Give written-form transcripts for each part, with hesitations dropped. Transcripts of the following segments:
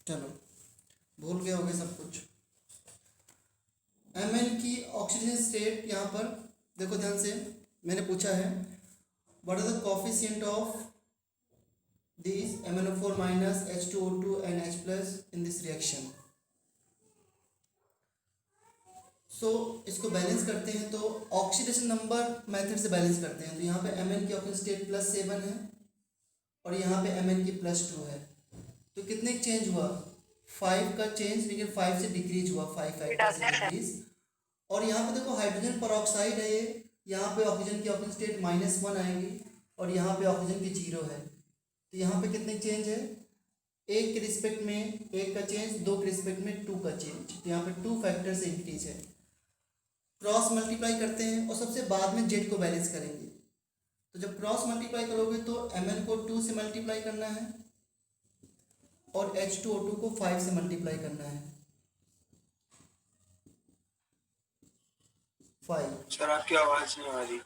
चलो, भूल गए होगे सब कुछ। Mn की ऑक्सीजन स्टेट यहाँ पर देखो ध्यान से, मैंने पूछा है what are the coefficient of this MnO4 minus H2O2 and H plus in this reaction। So इसको बैलेंस करते हैं तो ऑक्सीडेशन नंबर मेथड से बैलेंस करते हैं। तो यहाँ पे Mn की ऑक्सीजन स्टेट +7 है और यहाँ पे Mn की +2 है। तो कितने चेंज हुआ? 5 का चेंज, लेकिन 5 से डिक्रीज हुआ, 5 फैक्टर से डिक्रीज। और यहाँ पे देखो हाइड्रोजन पर है ये, यहाँ पे ऑक्सीजन की ऑक्सीजन स्टेट -1 आएगी और यहाँ पे ऑक्सीजन की 0 है। तो यहाँ पे कितने चेंज है? एक के रिस्पेक्ट में 1 का चेंज, 2 के रिस्पेक्ट में 2 का चेंज। तो यहाँ पे 2 फैक्टर से इंक्रीज है। क्रॉस मल्टीप्लाई करते हैं और सबसे बाद में जेड को बैलेंस करेंगे। तो जब क्रॉस मल्टीप्लाई करोगे तो Mn को 2 से मल्टीप्लाई करना है और H2O2 को 5 से मल्टीप्लाई करना है। 5। सर आपकी आवाज नहीं आ रही।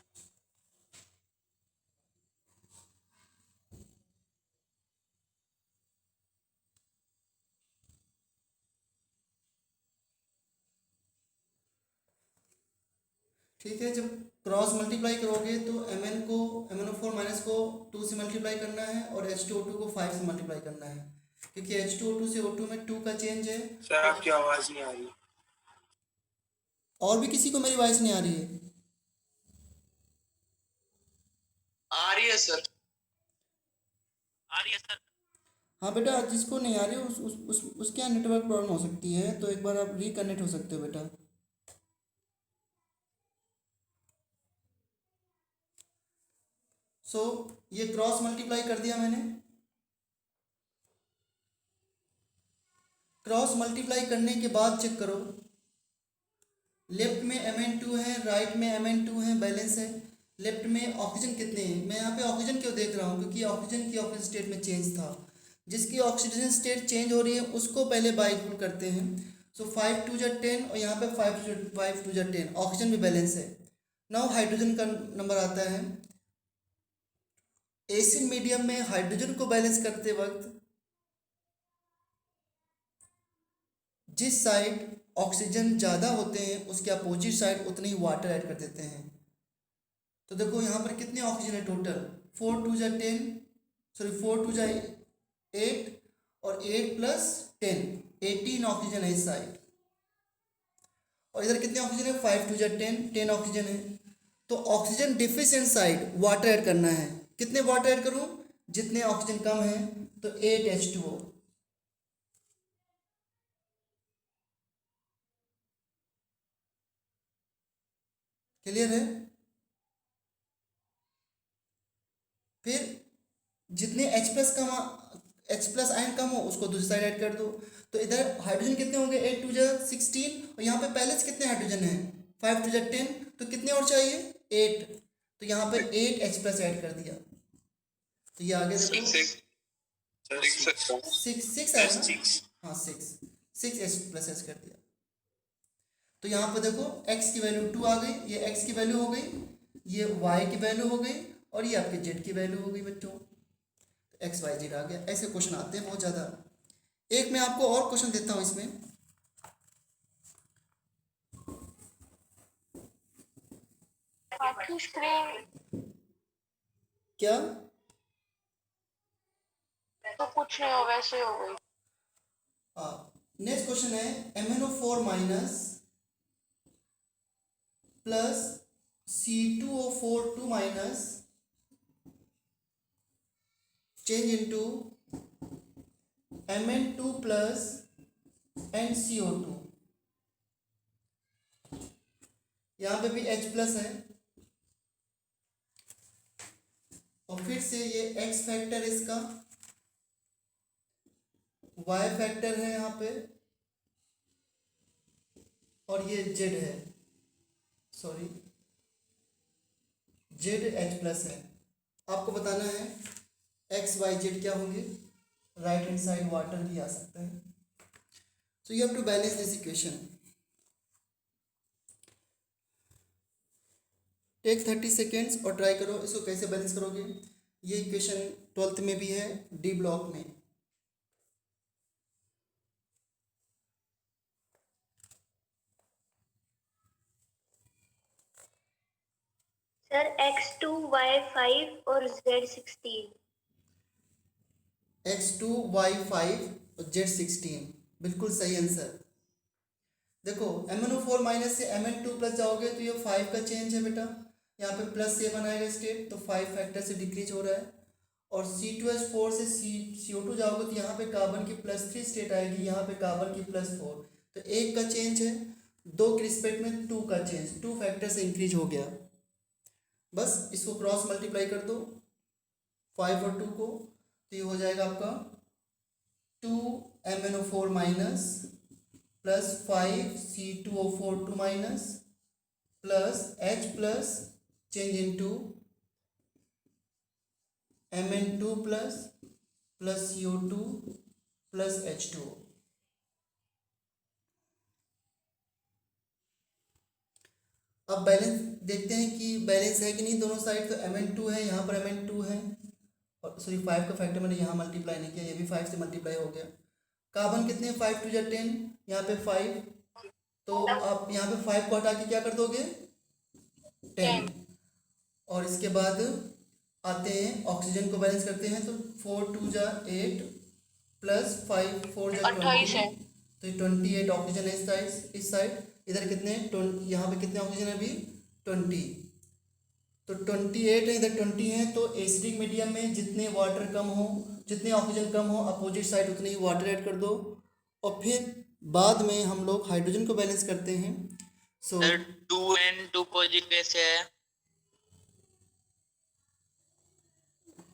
ठीक है, जब क्रॉस मल्टीप्लाई करोगे तो Mn को MnO4 माइनस को 2 से मल्टीप्लाई करना है और H2O2 को 5 से मल्टीप्लाई करना है, क्योंकि H2O2 से O2 में 2 का चेंज है। सर आपकी आवाज नहीं आ रही। और भी किसी को मेरी वॉइस नहीं आ रही है? आ रही है सर। आ रही है सर। हाँ बेटा, जिसको नहीं आ रही उसके यहाँ नेटवर्क प्रॉब्लम हो सकती है, तो एक बार आप रिकनेक्ट हो सकते हो बेटा। सो ये क्रॉस मल्टीप्लाई कर दिया मैंने। क्रॉस मल्टीप्लाई करने के बाद चेक करो, लेफ्ट में Mn2 है, राइट में Mn2 है, बैलेंस है। लेफ्ट में ऑक्सीजन कितने हैं? मैं यहाँ पे ऑक्सीजन क्यों देख रहा हूँ? क्योंकि ऑक्सीजन की ऑक्सीजन स्टेट में चेंज था। जिसकी ऑक्सीजन स्टेट चेंज हो रही है उसको पहले बाइफुल करते हैं। सो 5 2 जा 10 और यहाँ पे 5 2 जा 10, ऑक्सीजन भी बैलेंस है। नाउ हाइड्रोजन का नंबर आता है। एसिड मीडियम में हाइड्रोजन को बैलेंस करते वक्त जिस साइड ऑक्सीजन ज़्यादा होते हैं उसके अपोजिट साइड उतने ही वाटर ऐड कर देते हैं। तो देखो यहाँ पर कितने ऑक्सीजन है टोटल? 4 2 जा 10, सॉरी 4 2 जा 8 और 8 प्लस 10, 18 ऑक्सीजन है इस साइड। और इधर कितने ऑक्सीजन है? 5 2 जा 10, 10 ऑक्सीजन है। तो oxygen deficient side water add करना है। कितने वाटर ऐड करूं? जितने ऑक्सीजन कम है, तो 8 H2O। क्लियर है? फिर जितने H प्लस आयन कम हो उसको दूसरी साइड ऐड कर दो। तो इधर हाइड्रोजन कितने होंगे? 8 2 जा 16 और यहाँ पे पहले से कितने हाइड्रोजन है? 5 2 जा 10। तो कितने और चाहिए? 8। तो यहाँ पर 8 H प्लस ऐड कर दिया। तो ये आगे देखो 6 आया ना? हाँ 6 H प्लस H कर दिया। तो यहाँ पर देखो x की वैल्यू 2 आ गई, ये x की वैल्यू हो गई, ये y की वैल्यू हो गई और ये आपके z की वैल्यू हो गई बच्चों। तो x y z आ गया। ऐसे क्वेश्चन आते हैं बहुत ज़्यादा। एक मैं आपको और क्वेश्चन देता हूँ इसमें। आपकी स्क्रीन क्या? तो कुछ नहीं हो, वैसे हो गई। नेक्स्ट क्वेश्चन है MnO4 minus plus C2O4 2 minus change into Mn2 plus NCO2। यहाँ पे भी H प्लस है और फिर से ये X फैक्टर इसका, Y फैक्टर है यहाँ पे और ये Z है, सॉरी Z H प्लस है। आपको बताना है X Y Z क्या होंगे। राइट हैंड साइड वाटर भी आ सकता है। So you have to balance this equation. Take 30 seconds और ट्राई करो इसको कैसे बैलेंस करोगे। ये इक्वेशन 12th में भी है, डी ब्लॉक में। सर X2Y5 और Z16। X2Y5 और Z16 बिल्कुल सही आंसर। देखो MnO4 माइनस से Mn2 प्लस जाओगे तो ये 5 का चेंज है बेटा, यहाँ पे +7 आएगा स्टेट, तो 5 फैक्टर से डिक्रीज हो रहा है। और C2H4 से CO2 जाओगे तो यहाँ पे कार्बन की +3 स्टेट आएगी, यहाँ पे कार्बन की +4, तो 1 का चेंज है, 2 के रिस्पेक्ट में 2 का चेंज, 2 फैक्टर से इंक्रीज हो गया। बस इसको क्रॉस मल्टीप्लाई कर दो 5 और 2 को, तो ये हो जाएगा आपका 2 MnO4 minus plus 5 C2O4 2 minus plus H plus change into Mn2 plus CO2 plus H2O। अब बैलेंस देखते हैं कि बैलेंस है कि नहीं दोनों साइड। तो Mn2 है, यहाँ पर Mn2 है, और सॉरी 5 का फैक्टर मैंने यहाँ मल्टीप्लाई नहीं किया, ये भी 5 से मल्टीप्लाई हो गया। कार्बन कितने 5 2 10, यहाँ पे 5, तो आप यहाँ पे 5 को हटा के क्या कर दोगे 10। और इसके बाद आते हैं ऑक्सीजन को बैलेंस करते हैं, तो 4 2 8 प्लस 5 4 28 है। 20, तो 28 ऑक्सीजन है इस साइड। इधर कितने यहाँ पे कितने ऑक्सीजन है अभी 20, तो 28 है, इधर 20 है। तो एसिडिक मीडियम में जितने वाटर कम हो, जितने ऑक्सीजन कम हो, अपोजिट साइड उतने ही वाटर ऐड कर दो, और फिर बाद में हम लोग हाइड्रोजन को बैलेंस करते हैं। सो सर 2N2 पॉजिटिव कैसे है?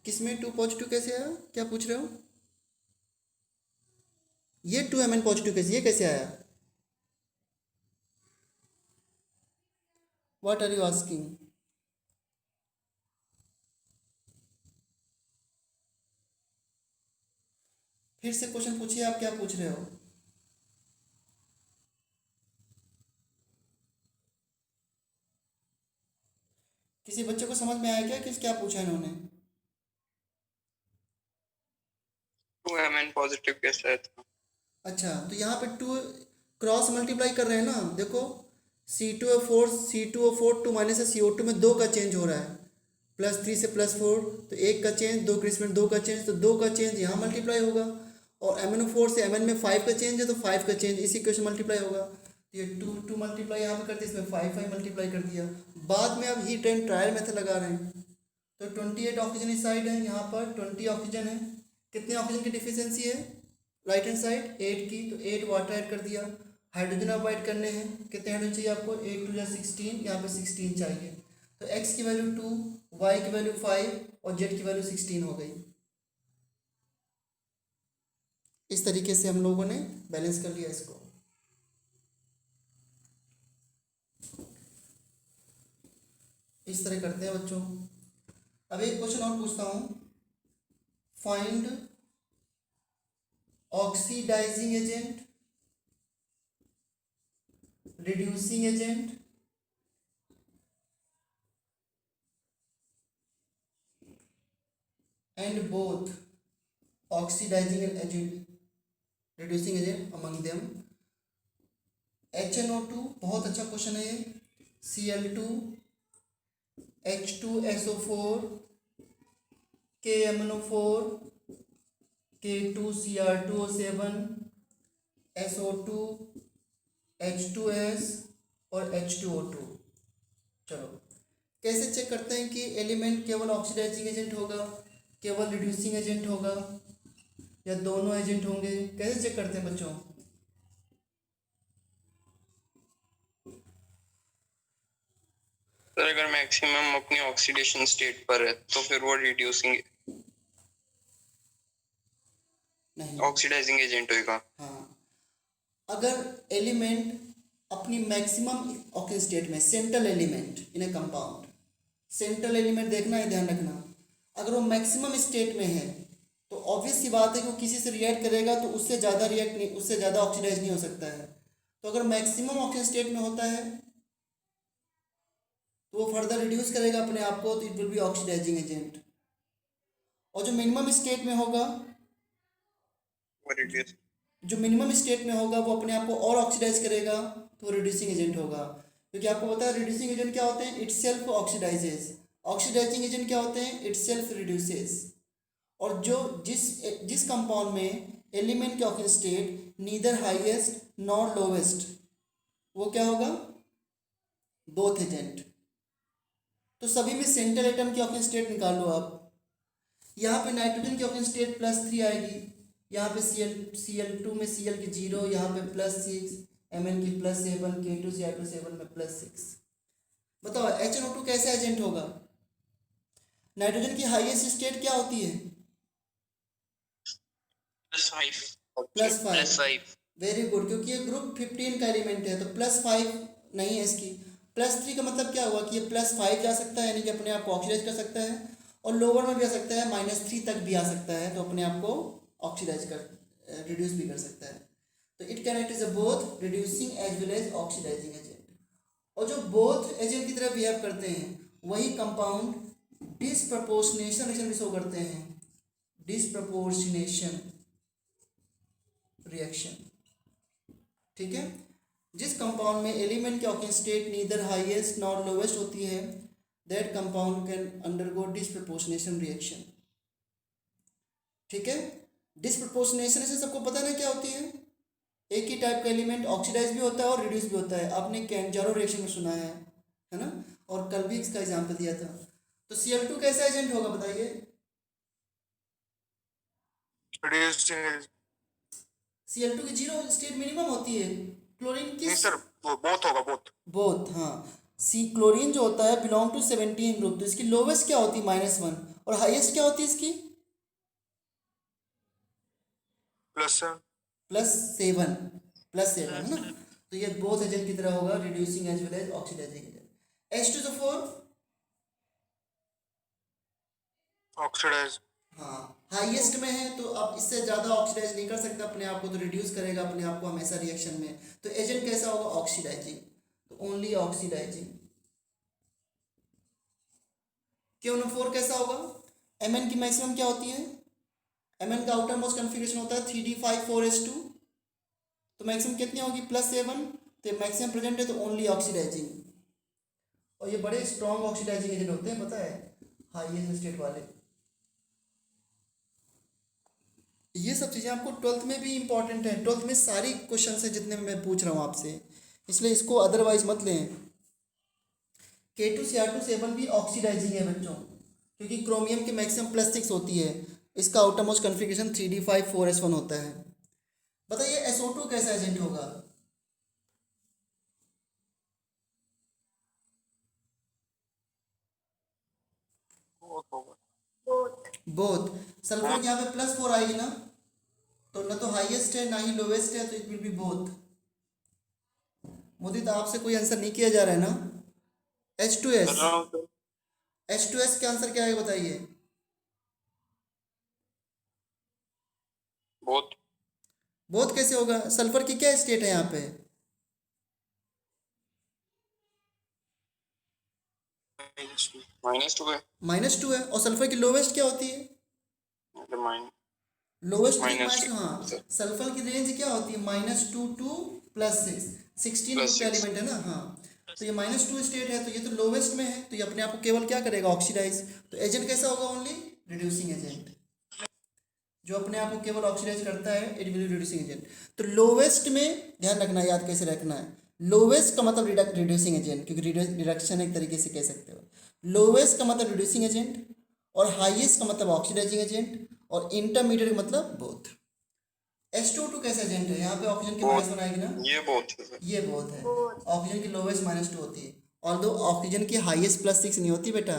किसमें 2 पॉजिटिव कैसे आया, क्या पूछ रहे हो? ये 2Mn पॉजिटिव कैसे, ये कैसे आया? What are you asking? फिर से क्वेश्चन पूछिए, आप क्या पूछ रहे हो? किसी बच्चे को समझ में आया क्या किस क्या पूछा इन्होंने? 2Mn पॉजिटिव कैसे है था? अच्छा, तो यहाँ पे 2 क्रॉस मल्टीप्लाई कर रहे हैं ना, देखो C2O4 2 माइनस से CO2 में 2 का चेंज हो रहा है, +3 से +4, तो 1 का चेंज, 2 के रिस्पेक्ट 2 का चेंज, तो 2 का चेंज यहाँ मल्टीप्लाई होगा। और MnO4 से Mn में 5 का चेंज है, तो 5 का चेंज इसी क्वेश्चन मल्टीप्लाई होगा। तो ये 2 मल्टीप्लाई यहाँ पे करते, इसमें 5 मल्टीप्लाई कर दिया। बाद में अब हीट एंड ट्रायल मेथड लगा रहे हैं, तो 28 ऑक्सीजन इस साइड है, यहाँ पर 20 ऑक्सीजन है। कितने ऑक्सीजन की डिफिशियंसी है राइट हैंड साइड 8 की, तो 8 वाटर ऐड कर दिया। हाइड्रोजन अब ऐड करने हैं, कितने हाइड्रोजन चाहिए आपको 8 2 16, यहाँ पे 16 चाहिए। तो x की वैल्यू 2, y की वैल्यू 5 और z की वैल्यू 16 हो गई। इस तरीके से हम लोगों ने बैलेंस कर लिया इसको। इस तरह करते हैं बच्चों। अब एक क्वेश्चन और पूछता हूँ, find oxidizing agent, reducing agent and both oxidizing agent reducing agent among them. HNO2 बहुत अच्छा क्वेश्चन है ये, Cl2 H2SO4 KMnO4 K2Cr2O7 SO2 H2S और H2O2। चलो कैसे चेक करते हैं कि एलिमेंट केवल ऑक्सीडाइजिंग एजेंट होगा, केवल रिड्यूसिंग एजेंट होगा, या दोनों एजेंट होंगे, कैसे चेक करते हैं बच्चों? सर अगर मैक्सिमम अपनी ऑक्सीडेशन स्टेट पर है तो फिर वो रिड्यूसिंग नहीं, ऑक्सीडाइजिंग एजेंट होगा। हाँ, अगर एलिमेंट अपनी मैक्सिमम ऑक्सीजन स्टेट में, central element in A compound, central element देखना है, ध्यान रखना, अगर वो मैक्सिमम स्टेट में है तो ऑब्वियस सी बात है कि वो किसी से रिएक्ट करेगा तो उससे ज़्यादा रिएक्ट नहीं, उससे ज़्यादा ऑक्सीडाइज नहीं हो सकता है। तो अगर मैक्सिमम ऑक्सीजन स्टेट में होता है तो वो फर्दर रिड्यूस करेगा अपने आप को, तो it will be oxidizing agent. और जो मिनिमम स्टेट में होगा, वो रिड्यूस जो मिनिमम स्टेट में होगा वो अपने आप को और ऑक्सीडाइज करेगा, तो वो रिड्यूसिंग एजेंट होगा। क्योंकि आपको पता है रिड्यूसिंग एजेंट क्या होते हैं, itself oxidizes, oxidizing agent क्या होते हैं, इट सेल्फ रिड्यूसेस। और जो जिस जिस कंपाउंड में एलिमेंट के oxygen state neither highest nor lowest, वो क्या होगा, बोथ एजेंट। तो सभी में सेंट्रल एटम की ऑक्सीजन स्टेट निकाल लो आप। यहाँ पे नाइट्रोजन की ऑक्सीजन स्टेट +3 आएगी, यहाँ पे Cl2 में Cl की 0, यहाँ पे +6, Mn की +7, K2Cl2 में +6। बताओ HNO2 कैसा एजेंट होगा। नाइट्रोजन की हाईएस्ट स्टेट क्या होती है, +5 +5। वेरी गुड, क्योंकि ये ग्रुप 15 का एलिमेंट है तो +5 नहीं है इसकी। +3 का मतलब क्या हुआ कि ये +5 जा सकता है, यानी कि अपने आप को ऑक्सीडाइज कर सकता है, और लोअर में भी आ सकता है, -3 तक भी आ सकता है, तो अपने आप को ऑक्सीडाइज कर रिड्यूस भी कर सकता है। तो it can act as a both reducing as well as oxidizing agent. और जो बोथ एजेंट की तरह बिहेव करते हैं वही कंपाउंड डिसप्रपोर्शनेशन रिएक्शन भी शो करते हैं, डिसप्रपोर्शनेशन रिएक्शन। ठीक है, जिस कंपाउंड में एलिमेंट की oxygen state neither highest nor lowest होती है, that compound can undergo disproportionation reaction. ठीक है, डिसप्रपोर्शनेशन से सबको पता ना क्या होती है, एक ही टाइप का एलिमेंट ऑक्सीडाइज भी होता है और रिड्यूस भी होता है। आपने कैंजारो रिएक्शन में सुना है ना, और कल भी इसका एग्जाम्पल दिया था। तो Cl2 कैसा एजेंट होगा बताइए। Cl2 की 0 स्टेट मिनिमम होती है। क्लोरीन नहीं किस, सर, वो बोथ होगा, बोथ। बोथ, हाँ। सी क्लोरीन जो होता है बिलोंग टू 17 ग्रुप, तो इसकी लोवेस्ट क्या होती है -1, और हाईएस्ट क्या होती है इसकी +7, +7 है ना। तो ये बोथ एजेंट की तरह होगा, reducing as well as oxidizing agent. H2SO4 oxidize. हाँ हाईएस्ट में है, तो आप इससे ज़्यादा ऑक्सीडाइज नहीं कर सकता अपने आप को, तो रिड्यूस करेगा अपने आप को हमेशा रिएक्शन में। तो एजेंट कैसा होगा, ऑक्सीडाइजिंग, तो ओनली ऑक्सीडाइजिंग। KNO4 कैसा होगा, Mn की मैक्सिमम क्या होती है, Mn का आउटर मोस्ट कन्फिग्रेशन होता है 3d5,4s2, तो मैक्सिमम कितनी होगी +7, तो मैक्सिमम प्रेजेंट है तो ओनली ऑक्सीडाइजिंग। और ये बड़े स्ट्रॉन्ग ऑक्सीडाइजिंग एजेंट होते हैं, पता है, हाईएस्ट स्टेट वाले। ये सब चीज़ें आपको 12th में भी इंपॉर्टेंट है, 12th में सारी क्वेश्चन है जितने मैं पूछ रहा हूँ आपसे, इसलिए इसको अदरवाइज मत लें। K2Cr2 भी ऑक्सीडाइजिंग है बच्चों, क्योंकि क्रोमियम की मैक्सिमम +6 होती है, इसका आउटर मोस्ट कन्फिग्रेशन 3d5,4s1 होता है। बताइए SO2 कैसा एजेंट होगा। बोथ होगा। both, both. सल्फर की यहाँ पे +4 आएगी ना, तो ना तो हाईएस्ट है ना ही लोवेस्ट है, तो it will B both. Modi तो आपसे कोई आंसर नहीं किया जा रहा है ना। H2S, H2S का आंसर क्या है बताइए। बोथ बोथ कैसे होगा, सल्फर की क्या स्टेट है यहाँ पे, -2 है, -2 है, और सल्फर की लोवेस्ट क्या होती है, मतलब लोवेस्ट -2। हाँ, सल्फर की रेंज क्या होती है, -2 टू +6, 16 ग्रुप का +6। एलिमेंट है ना, हाँ। तो ये -2 स्टेट है, तो ये तो लोवेस्ट में है, तो ये अपने आप को केवल क्या करेगा, ऑक्सीडाइज। तो एजेंट कैसा होगा, ओनली रिड्यूसिंग एजेंट, जो अपने आप को केवल ऑक्सीडाइज करता है, इट विल रिड्यूसिंग एजेंट। तो लोवेस्ट में ध्यान रखना है, याद कैसे रखना है, लोवेस्ट का मतलब रिड्यूसिंग एजेंट, क्योंकि रिडक्शन एक तरीके से कह सकते हो। लोवेस्ट का मतलब रिड्यूसिंग एजेंट, और हाईएस्ट का मतलब ऑक्सीडाइजिंग एजेंट, और इंटरमीडिएट का मतलब बोथ। H2O2 कैसा एजेंट है, यहाँ पे ऑक्सीजन की -1 आएगी ना, ये बोथ है। ये बोथ है। both, ऑक्सीजन की लोवेस्ट -2 होती है, ऑल्दो ऑक्सीजन की हाईएस्ट +6 नहीं होती बेटा,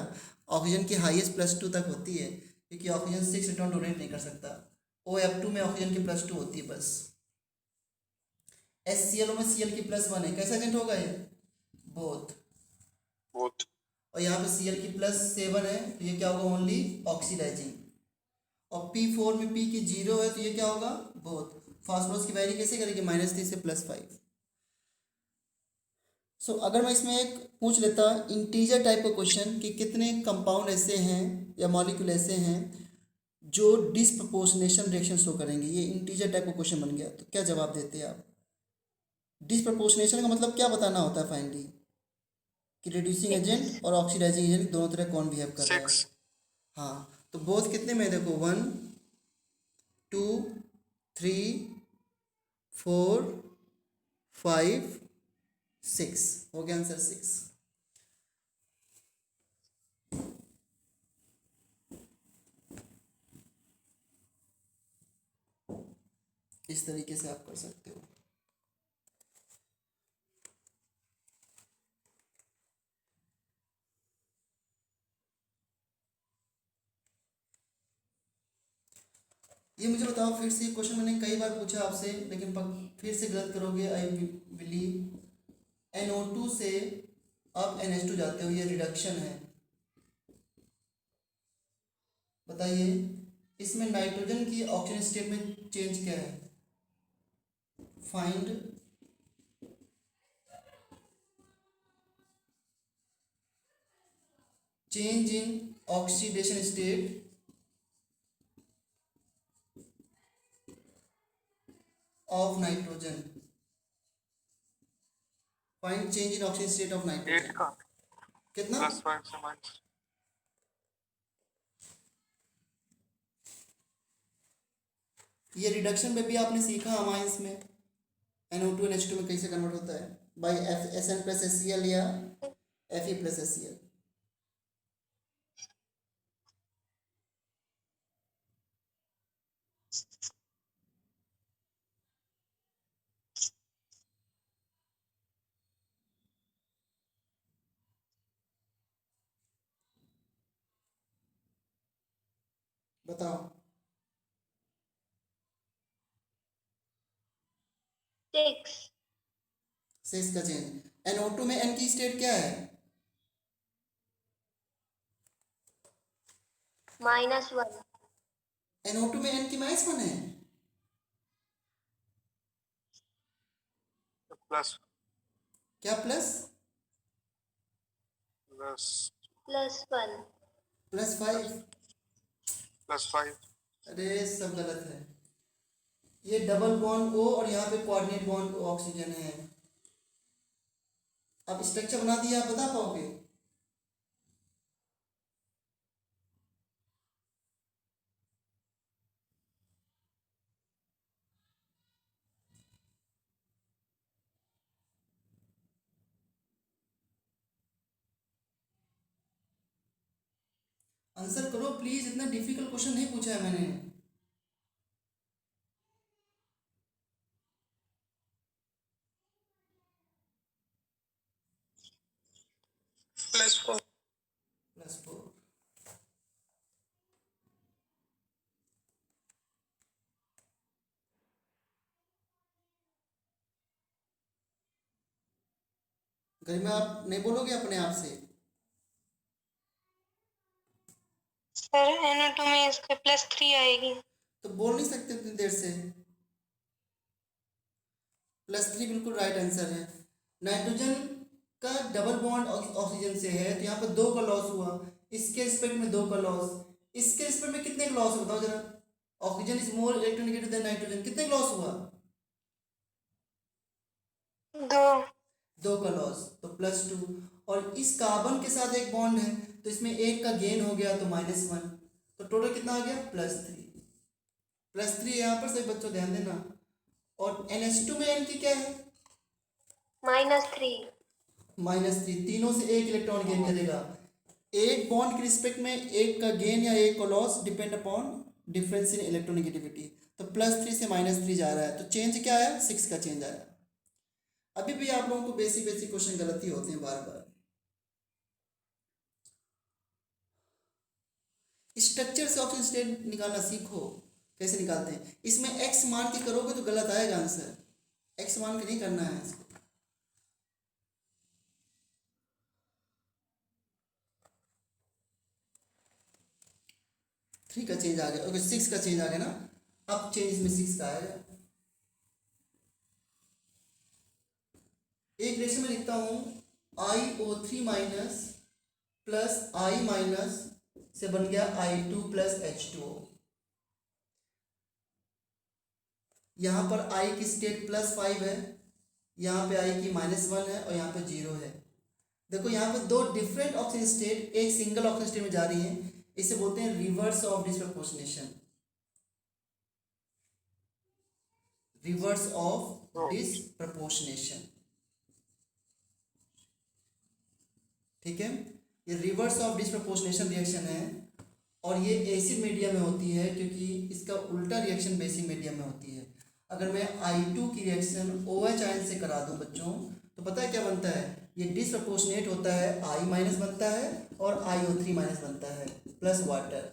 ऑक्सीजन की हाईएस्ट +2 तक होती है, क्योंकि ऑक्सीजन 6 इलेक्ट्रॉन डोनेट नहीं कर सकता। OF2 में ऑक्सीजन की +2 होती है बस। HClO में Cl की +1 है, कैसा एजेंट होगा ये, बोथ। बोथ और यहाँ पे Cl की +7 है, तो ये क्या होगा, ओनली ऑक्सीडाइजिंग। और P4 में P की 0 है, तो ये क्या होगा, बोथ। फास्फोरस की वैल्यू कैसे करेंगे, -3 से +5। सो अगर मैं इसमें एक पूछ लेता इंटीजर टाइप का क्वेश्चन कि कितने कंपाउंड ऐसे हैं या मॉलिक्यूल ऐसे हैं जो डिसप्रपोर्शनेशन रिएक्शन शो करेंगे, ये इंटीजर टाइप का क्वेश्चन बन गया, तो क्या जवाब देते हैं आप। डिसप्रपोर्शनेशन का मतलब क्या बताना होता है फाइनली, कि रिड्यूसिंग एजेंट और ऑक्सीडाइजिंग एजेंट दोनों तरह कौन बिहेव कर रहा है। 6. हाँ, तो बोथ कितने में है देखो, 1 2 3 4 5 6, हो गया आंसर 6। इस तरीके से आप कर सकते हो। ये मुझे बताओ फिर से, क्वेश्चन मैंने कई बार पूछा आपसे, लेकिन फिर से गलत करोगे आई बिलीव। NO2 से आप NH2 जाते हो, ये रिडक्शन है। बताइए इसमें नाइट्रोजन की ऑक्सीजन स्टेट में चेंज क्या है। Find change in oxidation state of nitrogen. Find change in oxygen state of 8 nitrogen. का कितना? +5 से माइनस। ये रिडक्शन में भी आपने सीखा अमाइंस में NO2 NH2 में कैसे कन्वर्ट होता है, बाई SN प्लस HCl या Fe प्लस HCl। बताओ। 6 6 का चेंज। NO2 में N की स्टेट क्या है? -1 NO2 में N की -1 है। प्लस क्या प्लस? +1 +5। +5। अरे सब गलत है, ये डबल बॉन्ड O और यहाँ पे कोऑर्डिनेट बॉन्ड O ऑक्सीजन है। अब स्ट्रक्चर बना दिया, आप बता पाओगे? आंसर करो प्लीज, इतना डिफिकल्ट क्वेश्चन नहीं पूछा है मैंने। +4। +4। घर में आप नहीं बोलोगे अपने आप से? सर NO2 में इसके +3 आएगी। तो बोल नहीं सकते इतनी देर से? +3 बिल्कुल राइट आंसर है। नाइट्रोजन का डबल बॉन्ड ऑक्सीजन से है, तो यहाँ पर 2 का लॉस हुआ, इसके रिस्पेक्ट में 2 का लॉस, इसके रिस्पेक्ट में कितने का लॉस, बताओ जरा। Oxygen is more electronegative than nitrogen, कितने का लॉस हुआ? 2 का लॉस, तो +2। और इस कार्बन के साथ एक बॉन्ड है, तो इसमें 1 का गेन हो गया, तो -1, तो टोटल कितना आ गया? +3। +3 यहाँ पर सभी बच्चों ध्यान देना। और NH2 में N की क्या है? -3 -3, तीनों से 1 इलेक्ट्रॉन गेन करेगा। एक बॉन्ड के रिस्पेक्ट में 1 का गेन या 1 का loss depend upon difference in electronegativity. तो +3 से -3 जा रहा है, तो चेंज क्या आया? 6 का चेंज आया। अभी भी आप लोगों को बेसिक क्वेश्चन गलती होते हैं बार बार। स्ट्रक्चर से ऑक्सीजन स्टेट निकालना सीखो, कैसे निकालते हैं। इसमें x मान के करोगे तो गलत आएगा आंसर, x मान के नहीं करना है इसको। थ्री का चेंज आ गया, ओके 6 का चेंज आ गया ना, अब चेंज इसमें 6 का आएगा। एक रेशो में लिखता हूँ IO3 minus plus I minus से बन गया I2 प्लस H2O। यहाँ पर I की स्टेट +5 है, यहाँ पे I की -1 है और यहाँ पे 0 है। देखो यहाँ पे दो डिफरेंट ऑक्सीजन स्टेट एक सिंगल ऑक्सीजन स्टेट में जा रही हैं, इसे बोलते हैं reverse of disproportionation. Reverse of disproportionation, ठीक है। ये रिवर्स ऑफ डिसप्रपोर्शनेशन रिएक्शन है और ये एसिड मीडियम में होती है क्योंकि इसका उल्टा रिएक्शन बेसिक मीडियम में होती है। अगर मैं I2 की रिएक्शन OH आयन से करा दूं बच्चों, तो पता है क्या बनता है, ये डिसप्रपोर्शनेट होता है, I माइनस बनता है और IO3 माइनस बनता है प्लस वाटर।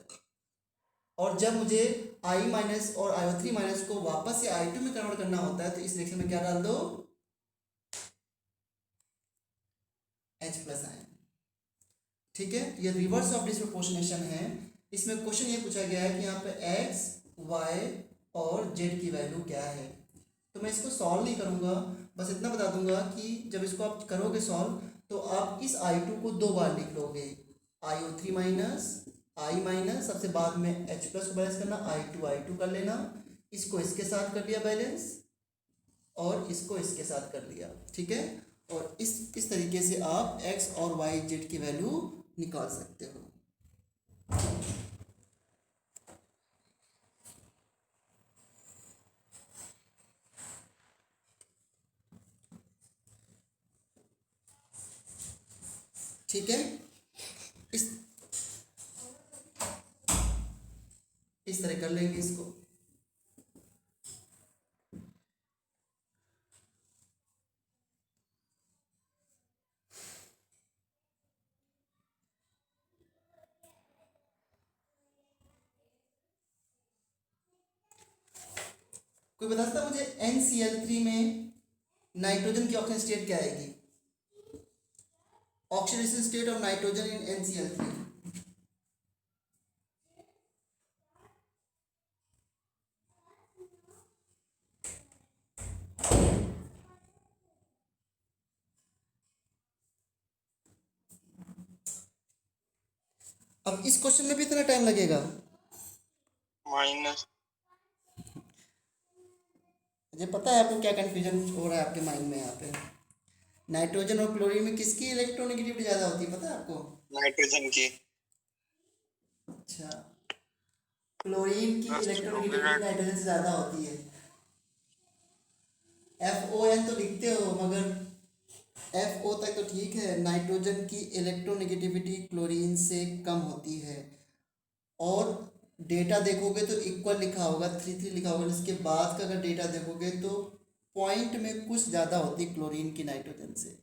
और जब मुझे I माइनस और IO3 माइनस को वापस से I2 में कन्वर्ट करना होता है तो इस रिएक्शन में क्या डाल दो, H प्लस आयन, ठीक है। ये रिवर्स ऑफ डिसप्रपोर्शनेशन है। इसमें क्वेश्चन ये पूछा गया है कि यहाँ पे X, Y और Z की वैल्यू क्या है। तो मैं इसको सॉल्व नहीं करूँगा, बस इतना बता दूंगा कि जब इसको आप करोगे सॉल्व तो आप इस I2 को 2 बार लिख लोगे, IO3 माइनस I माइनस, सबसे बाद में H प्लस को बैलेंस करना, I2 कर लेना, इसको इसके साथ कर लिया बैलेंस और इसको इसके साथ कर लिया, ठीक है। और इस तरीके से आप X और Y Z की वैल्यू निकाल सकते हो। ठीक है, इस तरह कर लेंगे इसको। कोई बता सकता मुझे NCl3 में नाइट्रोजन की ऑक्सीजन स्टेट क्या आएगी, oxidation state of nitrogen in NCl3। अब इस क्वेश्चन में भी इतना टाइम लगेगा, माइनस। मुझे पता है आपको क्या कंफ्यूजन हो रहा है आपके माइंड में। यहाँ पे नाइट्रोजन और क्लोरीन में किसकी इलेक्ट्रोनेगेटिविटी ज़्यादा होती है, पता है आपको? नाइट्रोजन की। अच्छा, क्लोरीन की इलेक्ट्रोनेगेटिविटी नाइट्रोजन से ज़्यादा होती है। FON तो लिखते हो मगर FO तक तो ठीक है, नाइट्रोजन की इलेक्ट्रोनेगेटिविटी क्लोरीन से कम होती है। और डेटा देखोगे तो इक्वल लिखा होगा, 3 लिखा होगा, इसके बाद का अगर डेटा देखोगे तो पॉइंट में कुछ ज़्यादा होती है क्लोरीन की नाइट्रोजन से।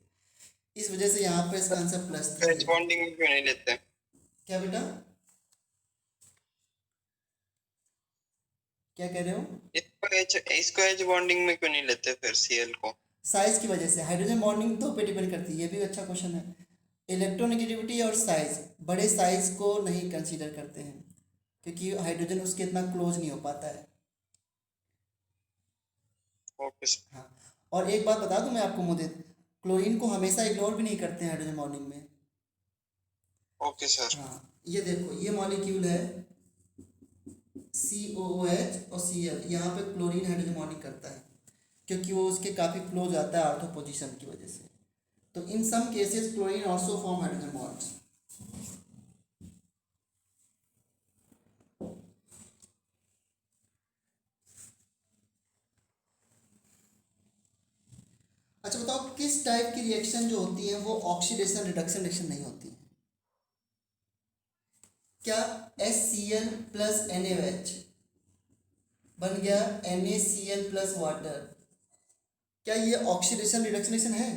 इस वजह से यहाँ पे इसका आंसर +3 एच बॉन्डिंग में क्यों नहीं लेते? क्या बेटा, क्या कह रहे हो? इसको एच बॉन्डिंग में क्यों नहीं लेते फिर Cl को? साइज की वजह से, हाइड्रोजन बॉन्डिंग दो पे डिपेंड करती है। ये भी अच्छा क्वेश्चन है। इलेक्ट्रोनेगेटिविटी और साइज, बड़े साइज को नहीं कंसीडर करते हैं क्योंकि हाइड्रोजन उसके इतना क्लोज नहीं हो पाता है। Okay sir. हाँ, और एक बात बता दूं मैं आपको मुदित, क्लोरीन को हमेशा इग्नोर भी नहीं करते हैं हाइड्रोजन बॉन्डिंग में। Okay sir. हाँ, ये देखो, ये मॉलिक्यूल है COOH और Cl, यहाँ पे क्लोरीन हाइड्रोजन बॉन्डिंग करता है क्योंकि वो उसके काफ़ी क्लोज आता है ऑर्थो पोजीशन की वजह से। तो in some cases chlorine also form hydrogen bonds. अच्छा बताओ, किस टाइप की रिएक्शन जो होती है वो ऑक्सीडेशन रिडक्शन रिएक्शन नहीं होती? क्या HCl प्लस NaOH बन गया NaCl प्लस वाटर, क्या ये ऑक्सीडेशन रिडक्शन रिएक्शन है?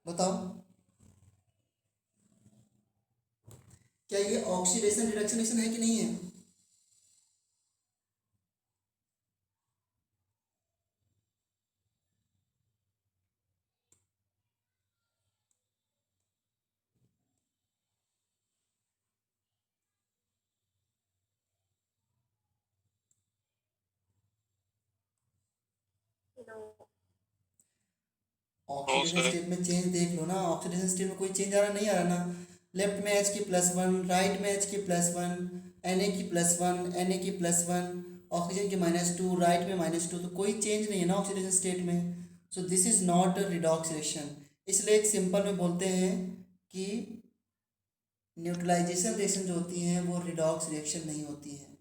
बताओ, क्या ये ऑक्सीडेशन रिडक्शन रिएक्शन है कि नहीं है? ऑक्सीडेशन स्टेट में चेंज देख लो ना, ऑक्सीडेशन स्टेट में कोई चेंज आ रहा नहीं आ रहा ना। लेफ्ट में H की +1, राइट में H की +1, Na की +1, Na की +1, ऑक्सीजन के -2, राइट में -2, तो कोई चेंज नहीं है ना ऑक्सीडेशन स्टेट में। So this is not a redox reaction. इसलिए एक सिंपल में बोलते हैं कि न्यूट्रलाइजेशन रिएक्शन जो होती हैं वो रिडॉक्स रिएक्शन नहीं होती हैं।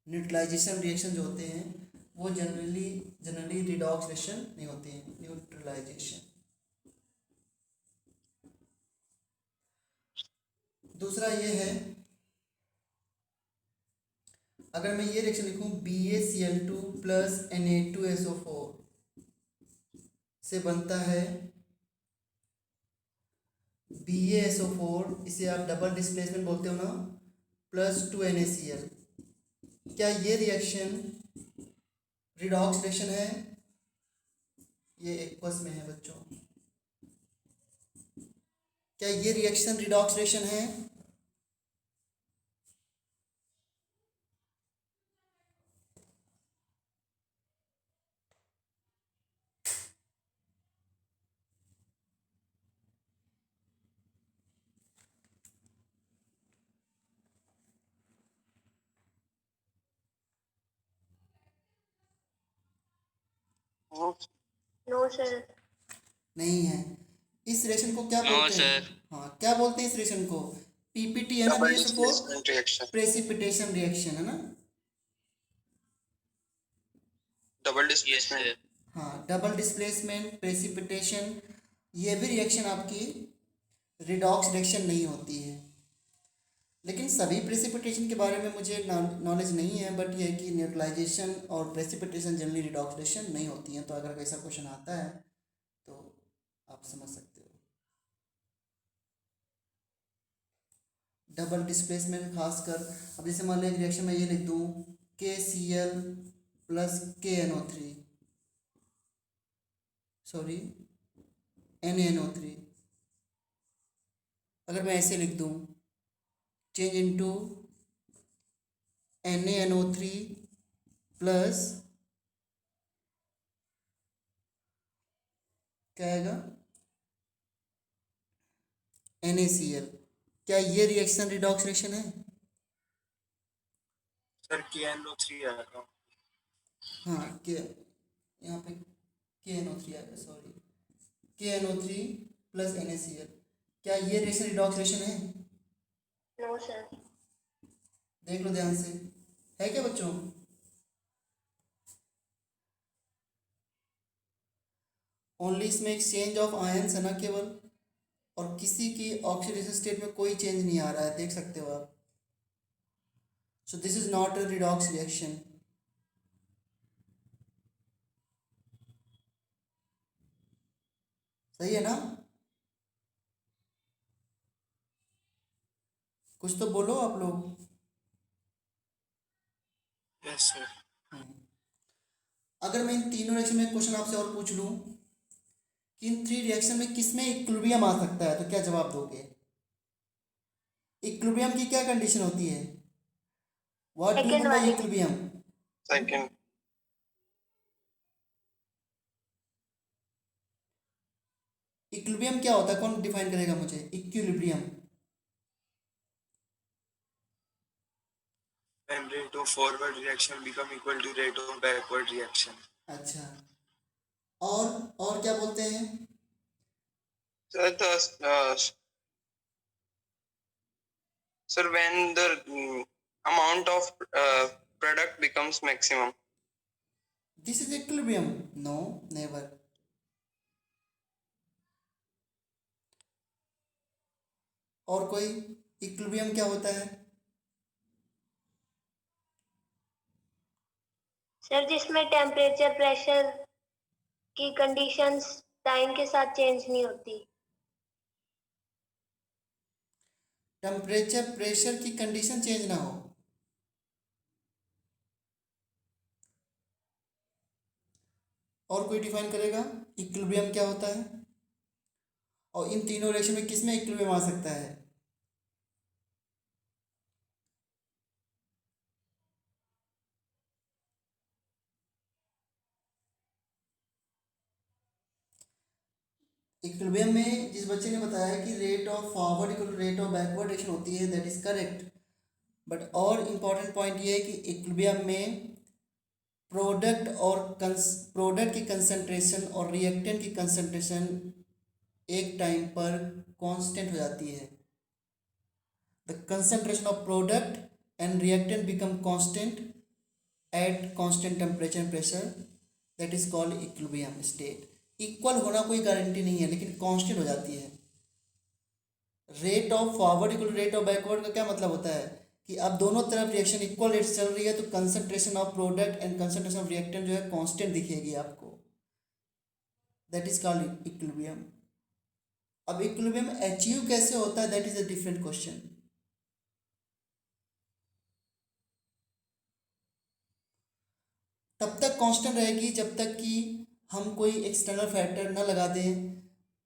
न्यूट्रलाइजेशन रिएक्शन जो होते हैं वो जनरली रिडॉक्स रिएक्शन नहीं होते हैं। न्यूट्रलाइजेशन। दूसरा ये है, अगर मैं ये रिएक्शन लिखूं BaCl2 प्लस Na2SO4 से बनता है BaSO4, इसे आप डबल डिस्प्लेसमेंट बोलते हो ना, प्लस 2NaCl। क्या ये रिएक्शन रिडॉक्स रिएक्शन है? ये एक्वस में है बच्चों। क्या ये रिएक्शन रिडॉक्स रिएक्शन है? No sir. नहीं है। इस रिएक्शन को क्या नो बोलते हैं? सर। हाँ, क्या बोलते हैं इस रिएक्शन को? PPT है ना, double BaSO4 displacement reaction. Precipitation reaction है ना। Double yes displacement. सर। हाँ, डबल डिस्प्लेसमेंट, प्रेसिपिटेशन, ये भी रिएक्शन आपकी रिडॉक्स रिएक्शन नहीं होती है। लेकिन सभी प्रेसिपिटेशन के बारे में मुझे नॉलेज नहीं है, बट ये है कि न्यूट्रलाइजेशन और प्रेसिपिटेशन जनरली रिडॉक्स रिएक्शन नहीं होती हैं। तो अगर ऐसा क्वेश्चन आता है तो आप समझ सकते हो। डबल डिस्प्लेसमेंट खासकर, अब जैसे मान लो एक रिएक्शन में ये लिख दूँ KCl plus KNO3, sorry NaNO3, अगर मैं ऐसे लिख दूँ चेंज इनटू NaNO3 प्लस क्या आएगा NaCl, क्या ये रिएक्शन रिडॉक्स रिएक्शन है? सर KNO3 आएगा। हाँ, के यहाँ पे KNO3 आएगा, सॉरी KNO3 प्लस NaCl, क्या ये रिएक्शन रिडॉक्स रिएक्शन है? No sir. देख लो ध्यान से, है क्या बच्चों? ओनली इसमें एक्सचेंज ऑफ आयंस है ना केवल, और किसी की ऑक्सीडेशन स्टेट में कोई चेंज नहीं आ रहा है, देख सकते हो आप। So this is not a redox reaction. सही है ना? कुछ तो बोलो आप लोग। Yes sir. अगर मैं इन तीनों रिएक्शन में क्वेश्चन आपसे और पूछ लूं कि इन 3 रिएक्शन में किस में इक्विलिब्रियम आ सकता है, तो क्या जवाब दोगे? इक्विलिब्रियम की क्या कंडीशन होती है? What do you second mean by वाली। इक्विलिब्रियम? सेकंड। इक्विलिब्रियम क्या होता है, कौन डिफाइन करेगा मुझे? Equilibrium When rate of forward reaction become equal to rate of backward reaction. अच्छा, और क्या बोलते हैं? Sir, sir, when the amount of product becomes maximum. This is equilibrium? No, never. और कोई? इक्विलिब्रियम क्या होता है? सर जिसमें टेम्परेचर प्रेशर की कंडीशंस टाइम के साथ चेंज नहीं होती। टेम्परेचर प्रेशर की कंडीशन चेंज ना हो। और कोई डिफाइन करेगा इक्विलिब्रियम क्या होता है? और इन तीनों रिएक्शन में किस में इक्विलिब्रियम आ सकता है? इक्विलिब्रियम में जिस बच्चे ने बताया कि rate of forward equal to rate of backward reaction होती है, दैट इज करेक्ट। बट और इम्पॉर्टेंट पॉइंट ये है कि इक्विलिब्रियम में प्रोडक्ट की कंसंट्रेशन और रिएक्टेंट की कंसंट्रेशन एक टाइम पर कांस्टेंट हो जाती है. The concentration of product and reactant become constant at constant temperature and pressure, that is called equilibrium state. Equal होना कोई गारंटी नहीं है, लेकिन कांस्टेंट हो जाती है. Rate of forward equal rate of backward का क्या मतलब होता है कि अब दोनों तरफ रिएक्शन इक्वल रेट से चल रही है तो concentration of product and concentration of reactant जो है कांस्टेंट दिखेगी आपको. That is called equilibrium. अब इक्विलिब्रियम अचीव कैसे होता है, that is a different question. तब तक कांस्टेंट रहेगी जब तक कि हम कोई एक्सटर्नल फैक्टर ना लगा दें,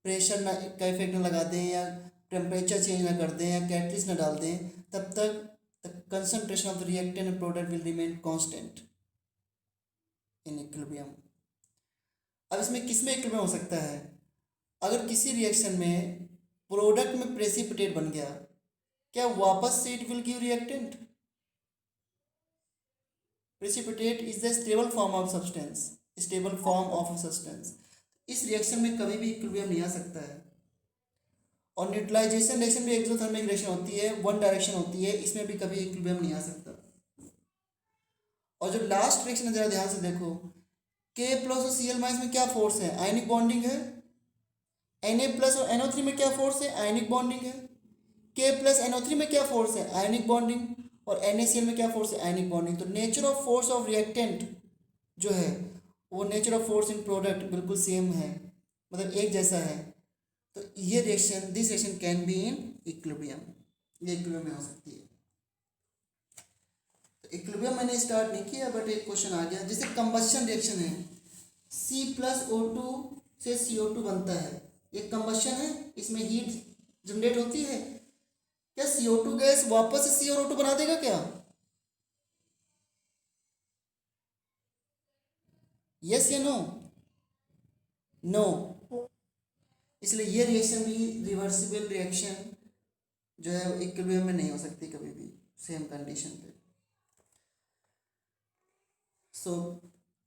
प्रेशर ना का इफेक्ट ना लगा दें, या टेम्परेचर चेंज ना कर दें, या कैटलिस्ट ना डाल दें. तब तक the concentration of the reactant and product will remain constant in equilibrium. अब इसमें किस में इक्विलिब्रियम हो सकता है? अगर किसी रिएक्शन में प्रोडक्ट में प्रेसिपिटेट बन गया, क्या वापस से it will give reactant? Precipitate is the stable form of substance, stable form of substance. इस रिएक्शन में कभी भी इक्विलिब्रियम नहीं आ सकता है. और न्यूट्रलाइजेशन रिएक्शन भी एक्सोथर्मिक रिएक्शन होती है, वन डायरेक्शन होती है, इसमें भी कभी इक्विलिब्रियम नहीं आ सकता. और जो लास्ट रिएक्शन है जरा ध्यान से देखो, के प्लस और Cl माइनस में क्या फोर्स है? आयनिक बॉन्डिंग है. Na प्लस और NO3 में क्या फोर्स है? आयनिक बॉन्डिंग है. K प्लस NO3 में क्या फोर्स है? Ionic bonding. और NaCl में क्या फोर्स है? Ionic bonding. तो nature of force of reactant जो है वो nature of force in product बिल्कुल सेम है, मतलब एक जैसा है. तो ये reaction, this reaction can be in equilibrium. ये इक्विलिब्रियम में हो सकती है. तो इक्विलिब्रियम मैंने स्टार्ट नहीं किया, बट एक क्वेश्चन आ गया. जैसे कंबशन रिएक्शन है, C+O2 से CO2 बनता है. ये कंबशन है, इसमें हीट जनरेट होती है. क्या CO2 गैस वापस से C और O2 बना देगा क्या? यस या नो? नो. इसलिए ये रिएक्शन भी रिवर्सिबल रिएक्शन जो है इक्विलिब्रियम में नहीं हो सकती कभी भी सेम कंडीशन पे. सो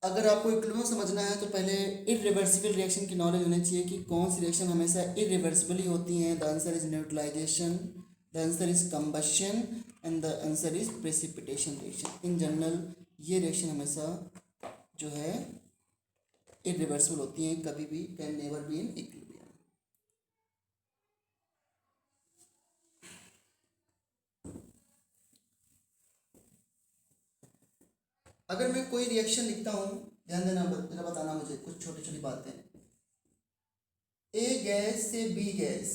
अगर आपको इक्विलिब्रियम समझना है तो पहले इरिवर्सिबल रिएक्शन की नॉलेज होनी चाहिए कि कौन सी रिएक्शन हमेशा इरिवर्सिबल ही होती हैं. The answer is neutralization, the answer is combustion and the answer is precipitation reaction. In general ये रिएक्शन हमेशा जो है इरिवर्सिबल होती हैं, कभी भी can never be in equilibrium. अगर मैं कोई रिएक्शन लिखता हूँ, ध्यान देना, जरा बताना मुझे कुछ छोटी छोटी बातें. ए गैस से बी गैस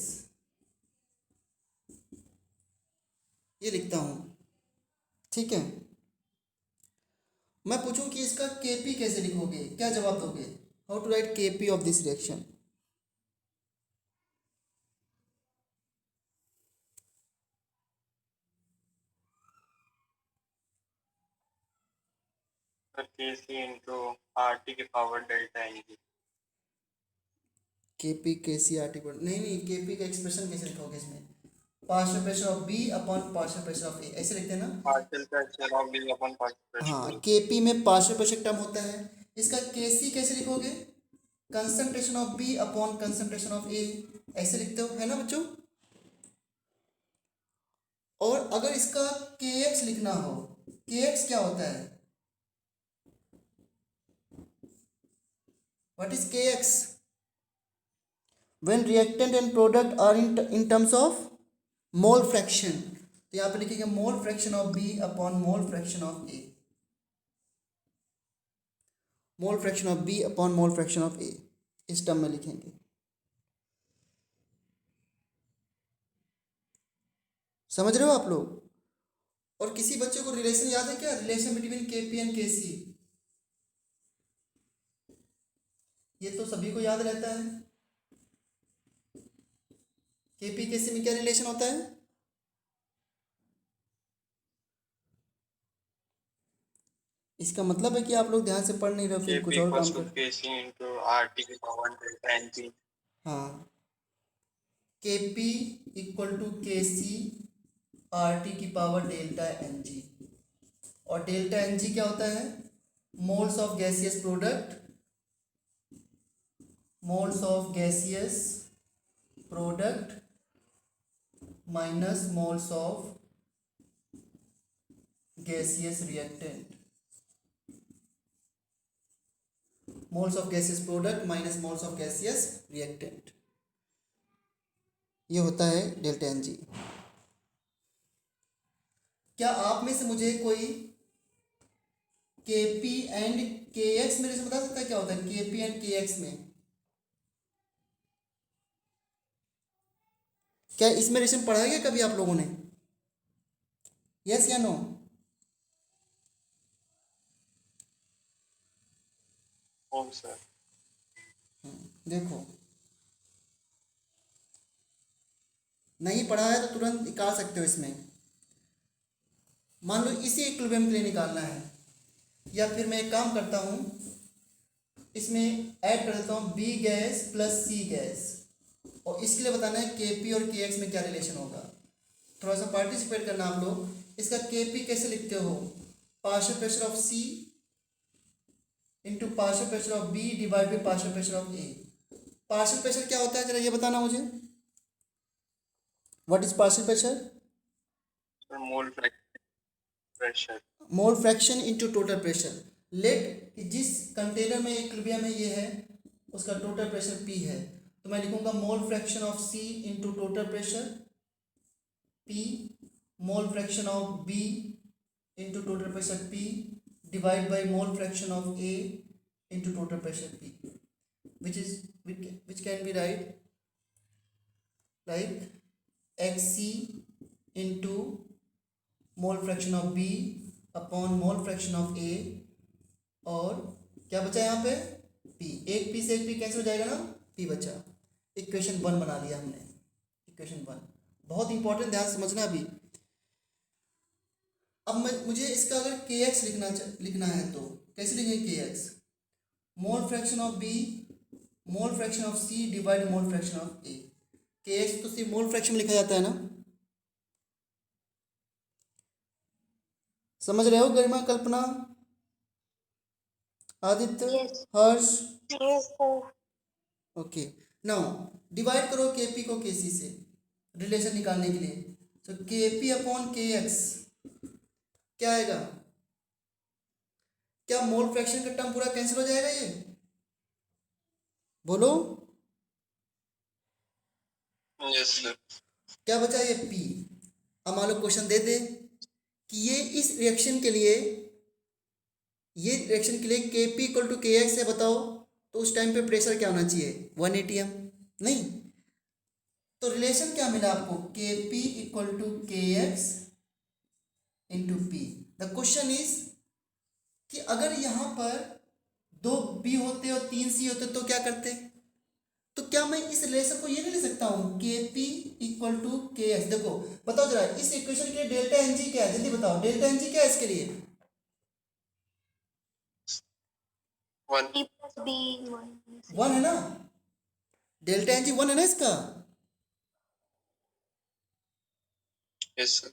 ये लिखता हूँ, ठीक है. मैं पूछूं कि इसका Kp कैसे लिखोगे, क्या जवाब दोगे? How to write Kp of this reaction? Kc into RT के power delta Ng. Kp Kc RT पर नहीं, Kp का एक्सप्रेशन कैसे लिखोगे इसमें? Partial pressure of B upon partial pressure of A, ऐसे लिखते हैं ना. Partial pressure of B upon partial pressure. हाँ, Kp में पार्शियल प्रेशर टर्म होता है. इसका Kc कैसे लिखोगे? Concentration of B upon concentration of A, ऐसे लिखते हो, है ना बच्चों. और अगर इसका Kx लिखना हो, Kx क्या होता है? What is Kx? When reactant and product are in terms of mole fraction. तो यहाँ पे लिखेंगे mole fraction of B upon mole fraction of A. Mole fraction of B upon mole fraction of A इस term में लिखेंगे. समझ रहे हो आप लोग? और किसी बच्चे को रिलेशन याद है क्या? Relation between Kp and Kc, ये तो सभी को याद रहता है. Kp Kc में क्या रिलेशन होता है? इसका मतलब है कि आप लोग ध्यान से पढ़ नहीं रहे, फिर कुछ और काम कर. Kc into RT के पावर डेल्टा Ng. हाँ, Kp equal to Kc R T की पावर डेल्टा एन जी। और डेल्टा एन जी क्या होता है? Moles of gaseous product, moles of gaseous product minus moles of gaseous reactant, moles of gaseous product minus moles of gaseous reactant, ये होता है delta N G. क्या आप में से मुझे कोई के पी एंड के एक्स में बता सकता है क्या होता है के पी एंड के एक्स में? क्या इसमें रिलेशन पढ़ा है क्या कभी आप लोगों ने? यस या नो? Oh, sir. देखो, नहीं पढ़ा है तो तुरंत निकाल सकते हो इसमें। मान लो इसी इक्विलिब्रियम के लिए निकालना है, या फिर मैं एक काम करता हूँ, इसमें ऐड कर देता हूँ बी गैस प्लस सी गैस, और इसके लिए बताना है के पी और के एक्स में क्या रिलेशन होगा। थोड़ा सा पार्टिसिपेट करना आप लोग। इसका के पी कैसे लिखते हो? Partial pressure of C into partial pressure of B divide by partial pressure of A. Partial pressure क्या होता है जरा ये बताना मुझे। What is partial pressure? Sir, mole pressure. Mole fraction into total pressure. Let कि जिस कंटेनर में इक्विलिब्रियम में ये है उसका टोटल प्रेशर P है, तो मैं लिखूंगा mole fraction of C into total pressure P, mole fraction of B into total pressure P divide by mole fraction of A into total pressure P, which can be right like XC into mole fraction of B upon mole fraction of A, और क्या बचा यहाँ पे? P। एक P से एक P cancel हो जाएगा ना, P बचा। इक्वेशन 1 बना लिया हमने, इक्वेशन 1 बहुत इंपॉर्टेंट, ध्यान समझना अभी। अब मुझे इसका अगर के एक्स लिखना है तो कैसे लिखेंगे के x? Mole fraction of B mole fraction of C divide mole fraction of A। के एक्स तो सिर्फ मोल फ्रैक्शन में लिखा जाता है ना, समझ रहे हो गरिमा, कल्पना, आदित्य, Yes. हर्ष? Yes, sir. Okay, now divide करो के पी को के सी से रिलेशन निकालने के लिए। तो के पी अपॉन के एक्स क्या आएगा? क्या मोल फ्रैक्शन का टर्म पूरा कैंसिल हो जाएगा? ये बोलो, Yes, sir. क्या बचा? ये पी। अब मान लो क्वेश्चन दे दे कि ये इस रिएक्शन के लिए, ये रिएक्शन के लिए के P equal to K x है, बताओ तो उस टाइम पे प्रेशर क्या होना चाहिए? 1 atm नहीं, तो रिलेशन क्या मिला आपको? के P equal to K x into P. The question is कि अगर यहाँ पर 2 बी होते और 3 सी होते तो क्या करते? तो क्या मैं इस रिलेशन को ये नहीं ले सकता हूँ के P equal to K x? देखो बताओ जरा, इस इक्वेशन के लिए डेल्टा एन जी क्या है, जल्दी बताओ, डेल्टा एन जी क्या है इसके लिए? 1. P plus B 1. 1 है ना, डेल्टा एन जी 1 है ना इसका। Yes, sir.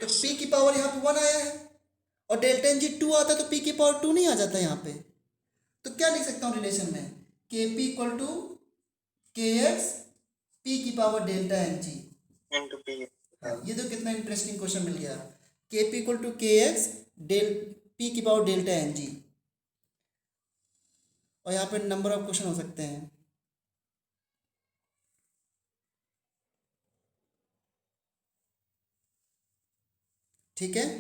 तो P की पावर यहाँ पे 1 आया है, और डेल्टा एन जी 2 आता तो P की पावर 2 नहीं आ जाता यहाँ पे। तो क्या लिख सकता हूँ रिलेशन में? K P equal to K X P की power delta N G. Into P. हाँ, ये तो कितना इंटरेस्टिंग क्वेश्चन मिल गया। के P equal to K X P की पावर डेल्टा एन जी, और यहाँ पे नंबर ऑफ क्वेश्चन हो सकते हैं। ठीक है,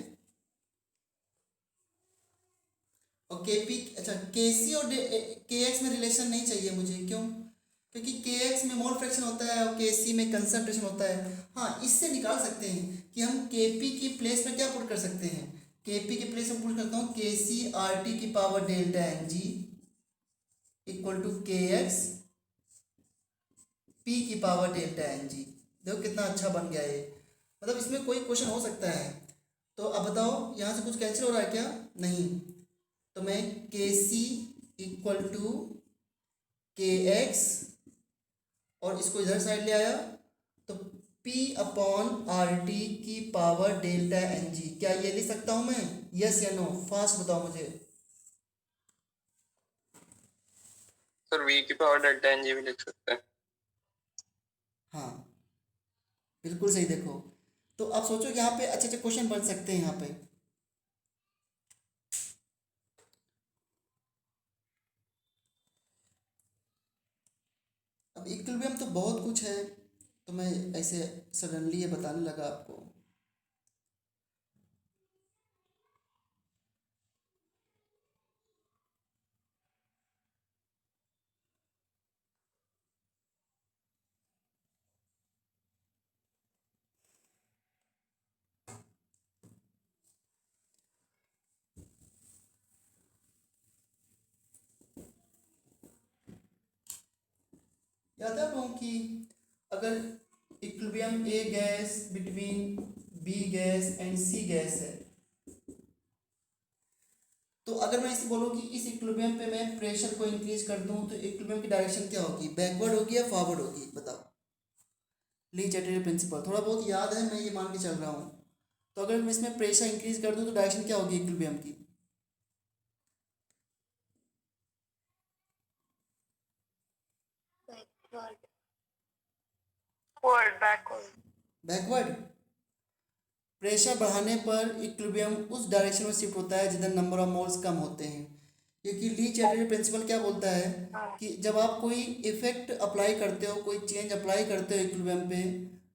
और के पी, अच्छा के सी और के एक्स में रिलेशन नहीं चाहिए मुझे, क्यों? क्योंकि के एक्स में मोल फ्रैक्शन होता है और के सी में कंसंट्रेशन होता है। हाँ, इससे निकाल सकते हैं कि हम के पी की प्लेस में क्या पुट कर सकते हैं? के पी की प्लेस में पुट करता हूँ के सी आर टी की power delta N G equal to K X P की पावर डेल्टा एन जी। देखो कितना अच्छा बन गया ये, मतलब इसमें कोई क्वेश्चन हो सकता है। तो अब बताओ यहाँ से कुछ कैंसिल हो रहा है क्या? नहीं, तो मैं के सी इक्वल टू के एक्स और इसको इधर साइड ले आया, तो पी अपॉन आर टी की पावर डेल्टा एन जी। क्या ये लिख सकता हूँ मैं? यस या नो? फास्ट बताओ मुझे। सर v की पावर डेल्टा एन जी भी लिख सकते हैं। हाँ बिल्कुल सही। देखो तो आप सोचो यहाँ पे अच्छे अच्छे क्वेश्चन बन सकते हैं यहाँ पे। अब इक्विलिब्रियम तो बहुत कुछ है, तो मैं ऐसे सडनली ये बताने लगा आपको। याद है आप लोगों की, अगर equilibrium A gas between B gas and C gas है, तो अगर मैं इसे बोलूँ कि इस इक्विलिब्रियम पे मैं प्रेशर को इंक्रीज कर दूं तो इक्विलिब्रियम की डायरेक्शन क्या होगी? बैकवर्ड होगी या फॉरवर्ड होगी? बताओ। ली चैटर्जी प्रिंसिपल थोड़ा बहुत याद है, मैं ये मान के चल रहा हूँ। तो अगर मैं इसमें प्रेशर इंक्रीज कर दूं तो डायरेक्शन क्या होगी इक्विलिब्रियम की? बैकवर्ड। बैकवर्ड। बैकवर्ड। प्रेशर बढ़ाने पर इक्विलिब्रियम उस डायरेक्शन में शिफ्ट होता है जिधर नंबर ऑफ मोल्स कम होते हैं। क्योंकि ली चैटर्जी प्रिंसिपल क्या बोलता है कि जब आप कोई इफेक्ट अप्लाई करते हो, कोई चेंज अप्लाई करते हो इक्विलिब्रियम पे,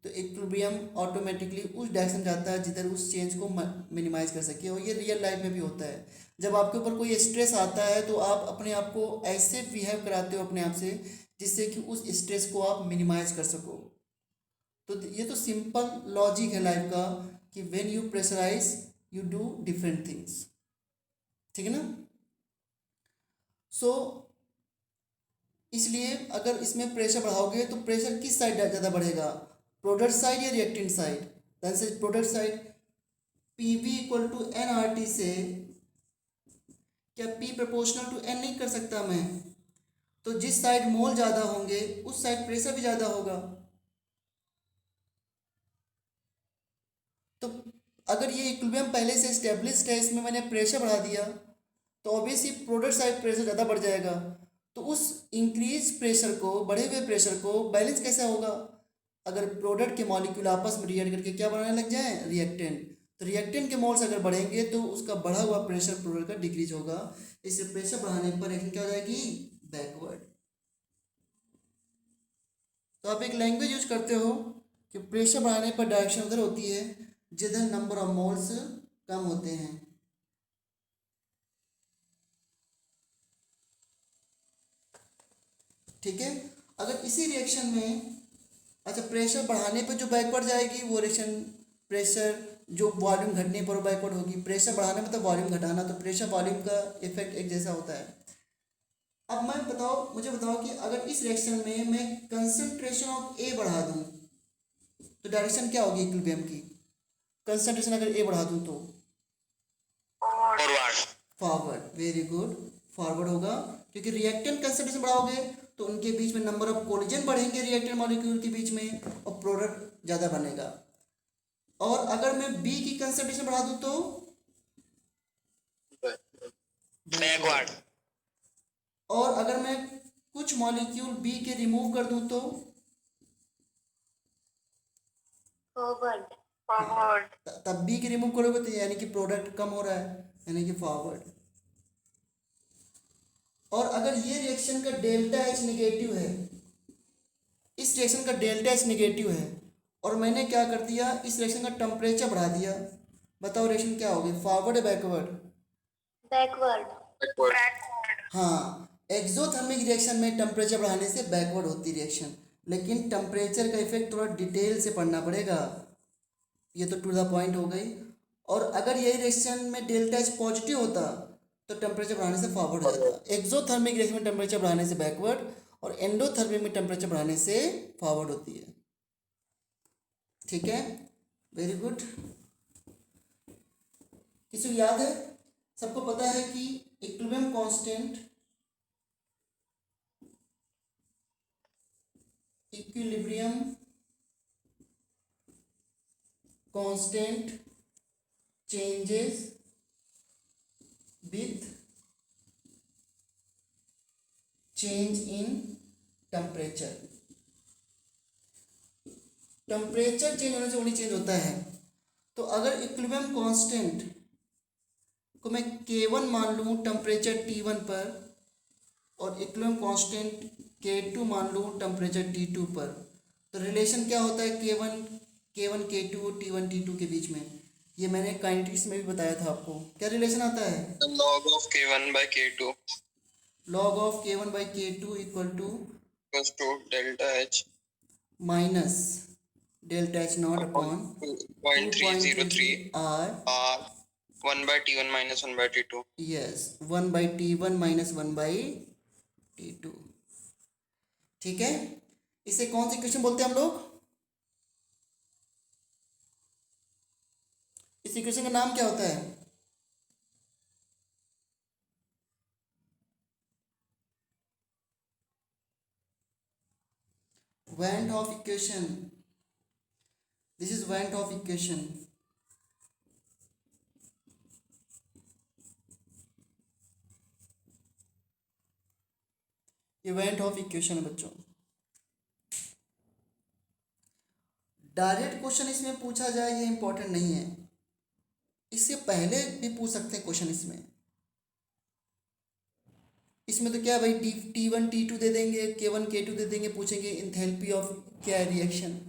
तो इक्विलिब्रियम ऑटोमेटिकली उस डायरेक्शन जाता है जिधर उस चेंज को मिनिमाइज कर सके। और ये रियल लाइफ में भी होता है। जब आपके ऊपर कोई स्ट्रेस आता है तो आप अपने आप को ऐसे बिहेव कराते हो अपने आप से जिससे कि उस स्ट्रेस को आप मिनिमाइज कर सको। तो ये तो सिंपल लॉजिक है लाइफ का कि when you pressurize you do different things. ठीक है ना? सो इसलिए अगर इसमें प्रेशर बढ़ाओगे तो प्रेशर किस साइड ज़्यादा बढ़ेगा? प्रोडक्ट साइड या रिएक्टेंट साइड? दैन से product side. P V equal to N R T से क्या पी प्रोपोर्शनल टू एन नहीं कर सकता मैं? तो जिस साइड मोल ज़्यादा होंगे उस साइड प्रेशर भी ज़्यादा होगा। तो अगर ये इक्विलिब्रियम पहले से एस्टेब्लिश्ड है, इसमें मैंने प्रेशर बढ़ा दिया तो ऑब्वियसली प्रोडक्ट साइड प्रेशर ज़्यादा बढ़ जाएगा। तो उस इंक्रीज प्रेशर को, बढ़े हुए प्रेशर को बैलेंस कैसे होगा? अगर प्रोडक्ट के मॉलिक्यूल आपस में रिएक्ट करके क्या बनाने लग जाए? रिएक्टेंट। तो रिएक्टेंट के मोल्स अगर बढ़ेंगे तो उसका बढ़ा हुआ प्रेशर प्रोडक्ट का डिक्रीज होगा। इससे प्रेशर बढ़ाने पर रिएक्शन क्या हो जाएगी? बैकवर्ड। तो आप एक लैंग्वेज यूज करते हो कि प्रेशर बढ़ाने पर डायरेक्शन उधर होती है जिधर नंबर ऑफ मोल्स कम होते हैं। ठीक है? अगर इसी रिएक्शन में, अच्छा, प्रेशर बढ़ाने पर जो बैकवर्ड जाएगी वो रिएक्शन, प्रेशर जो वॉल्यूम घटने पर बैकवर्ड होगी। प्रेशर बढ़ाने मतलब वॉल्यूम घटाना, तो प्रेशर वॉल्यूम का इफेक्ट एक जैसा होता है। अब मुझे बताओ कि अगर इस रिएक्शन में मैं कंसंट्रेशन ऑफ ए बढ़ा दूं तो डायरेक्शन क्या होगी इक्विलिब्रियम की? कंसंट्रेशन अगर ए बढ़ा दूं तो forward. Forward. Very good, forward होगा। क्योंकि रिएक्टेंट कंसंट्रेशन बढ़ाओगे तो उनके बीच में नंबर ऑफ कोलिजन बढ़ेंगे रिएक्टेंट मॉलिक्यूल के बीच में और प्रोडक्ट ज़्यादा बनेगा। और अगर मैं बी की कंसंट्रेशन बढ़ा दूं तो बैकवर्ड। और अगर मैं कुछ मॉलिक्यूल बी के रिमूव कर दूं तो फॉरवर्ड। तब बी के रिमूव करोगे तो यानी कि प्रोडक्ट कम हो रहा है, यानी कि फॉरवर्ड। और अगर ये रिएक्शन का डेल्टा एच नेगेटिव है, इस रिएक्शन का डेल्टा एच नेगेटिव है और मैंने क्या कर दिया, इस रिएक्शन का टेम्परेचर बढ़ा दिया, बताओ रिएक्शन क्या होगी? फॉरवर्ड या बैकवर्ड? बैकवर्ड। हाँ, एक्सोथर्मिक रिएक्शन में टेम्परेचर बढ़ाने से बैकवर्ड होती रिएक्शन, लेकिन टेम्परेचर का इफेक्ट थोड़ा डिटेल से पढ़ना पड़ेगा। ये तो टू द पॉइंट हो गई। और अगर यही रिएक्शन में डेल्टा एच पॉजिटिव होता तो टेम्परेचर बढ़ाने से फॉरवर्ड हो जाता। एक्सोथर्मिक रिएक्शन में टेम्परेचर बढ़ाने से बैकवर्ड और एंडोथर्मिक में टेम्परेचर बढ़ाने से फॉरवर्ड होती है। ठीक है, वेरी गुड। किसी को याद है? सबको पता है कि equilibrium constant constant changes with change in temperature. Temperature change होने से ओनली चेंज होता है। तो अगर इक्विलिब्रियम कांस्टेंट को मैं K1 मान लूँ टेम्परेचर T1 पर और इक्विलिब्रियम कांस्टेंट K2 मान लूँ टेम्परेचर T2 पर, तो रिलेशन क्या होता है K1 K2 और T1 T2 के बीच में? ये मैंने काइनेटिक्स में भी बताया था आपको। क्या रिलेशन आता है? The log of K1 by K2 log of K1 by K2 equal to equals to delta H minus delta H naught upon 0.303 R R 1 by T1 minus 1 by T2. Yes 1/T1 minus 1/T2। ठीक है, इसे कौन सी equation बोलते हैं हम लोग? इस equation का नाम क्या होता है? Van't Hoff equation. This is Van't Hoff equation. ये Van't Hoff equation है बच्चों। डायरेक्ट क्वेश्चन इसमें पूछा जाए ये इंपॉर्टेंट नहीं है, इससे पहले भी पूछ सकते हैं क्वेश्चन इसमें तो क्या है भाई, T1 T2 दे देंगे, K1 K2 दे देंगे, पूछेंगे इंथैल्पी ऑफ क्या है रिएक्शन।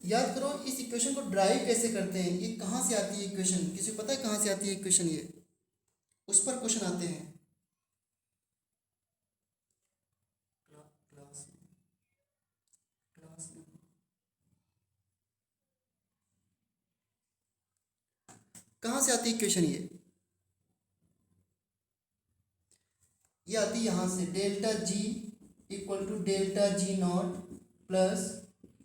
याद करो इस इक्वेशन को ड्राइव कैसे करते हैं, ये कहाँ से आती है इक्वेशन? किसी को पता है कहाँ से आती है इक्वेशन? ये उस पर क्वेश्चन आते हैं। कहाँ से आती है इक्वेशन? ये आती है यहाँ से, delta G equal to delta G naught plus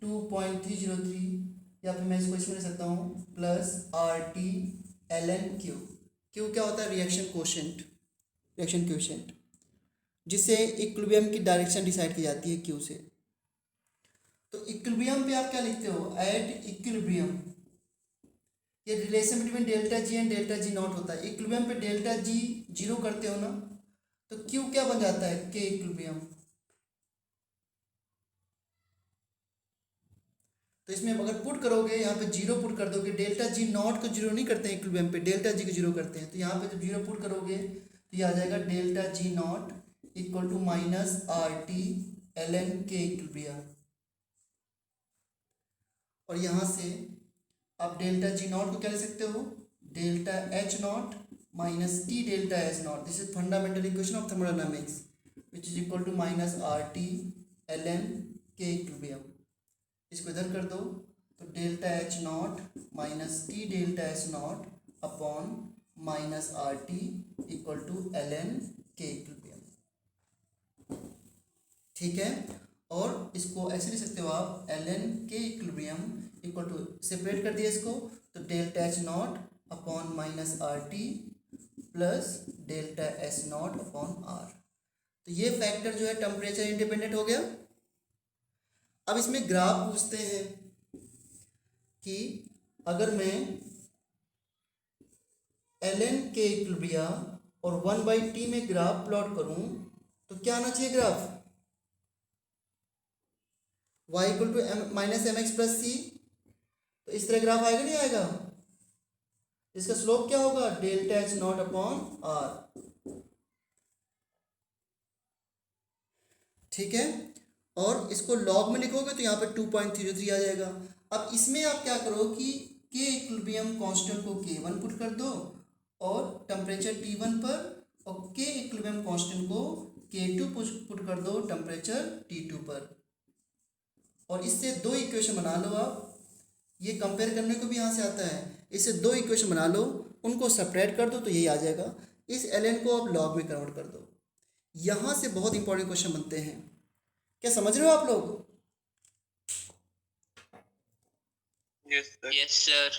2.303, या फिर मैं इसको इसमें ले सकता हूँ plus RT ln Q। Q क्या होता है? रिएक्शन कोएफिशिएंट, जिससे इक्विलिब्रियम की डायरेक्शन डिसाइड की जाती है Q से। तो इक्विलिब्रियम पे आप क्या लिखते हो? एट इक्विलिब्रियम, ये relation between delta G and delta G not होता है। इक्विलिब्रियम पे डेल्टा जी जीरो करते हो ना, तो क्यू क्या बन जाता है? के इक्विलिब्रियम। तो इसमें अगर पुट करोगे, यहाँ पे जीरो पुट कर दोगे, डेल्टा जी नॉट को जीरो नहीं करते हैं इक्विलिब्रियम पे, डेल्टा जी को जीरो करते हैं। तो यहाँ पे जब जीरो पुट करोगे तो ये आ जाएगा delta G naught equal to minus RT ln K equilibrium. और यहाँ से आप डेल्टा जी नॉट को क्या ले सकते हो? Delta H naught minus T delta H naught. This is fundamental equation of thermodynamics which is equal to minus RT ln K equilibrium. इसको इधर कर दो तो delta H naught minus T delta H naught upon minus RT equal to ln K equilibrium. ठीक है, और इसको ऐसे लिख सकते हो आप, ln K equilibrium equal to, separate कर दिया इसको, तो delta H naught upon minus RT plus delta H naught upon R। तो ये फैक्टर जो है टेम्परेचर इंडिपेंडेंट हो गया। अब इसमें ग्राफ पूछते हैं कि अगर मैं ln के इक्विलिब्रियम और 1/T में ग्राफ प्लॉट करूं तो क्या आना चाहिए graph? y equal to minus mx plus C. तो इस तरह ग्राफ आएगा नहीं आएगा? इसका स्लोप क्या होगा? Delta H naught upon R। ठीक है, और इसको लॉग में लिखोगे तो यहाँ पे 2.303 आ जाएगा। अब इसमें आप क्या करो कि के इक्विलिब्रियम कांस्टेंट को K1 पुट कर दो और टेम्परेचर T1 पर, और के इक्विलिब्रियम कांस्टेंट को K2 पुट कर दो टेम्परेचर T2 पर। और इससे दो इक्वेशन बना लो आप। ये कंपेयर करने को भी यहाँ से आता है। इससे दो इक्वेशन बना लो, उनको सेपरेट कर दो तो यही आ जाएगा। इस ln को आप लॉग में कन्वर्ट कर दो। यहाँ से बहुत इंपॉर्टेंट क्वेश्चन बनते हैं। क्या समझ रहे हो आप लोग? Yes, sir. Yes, sir.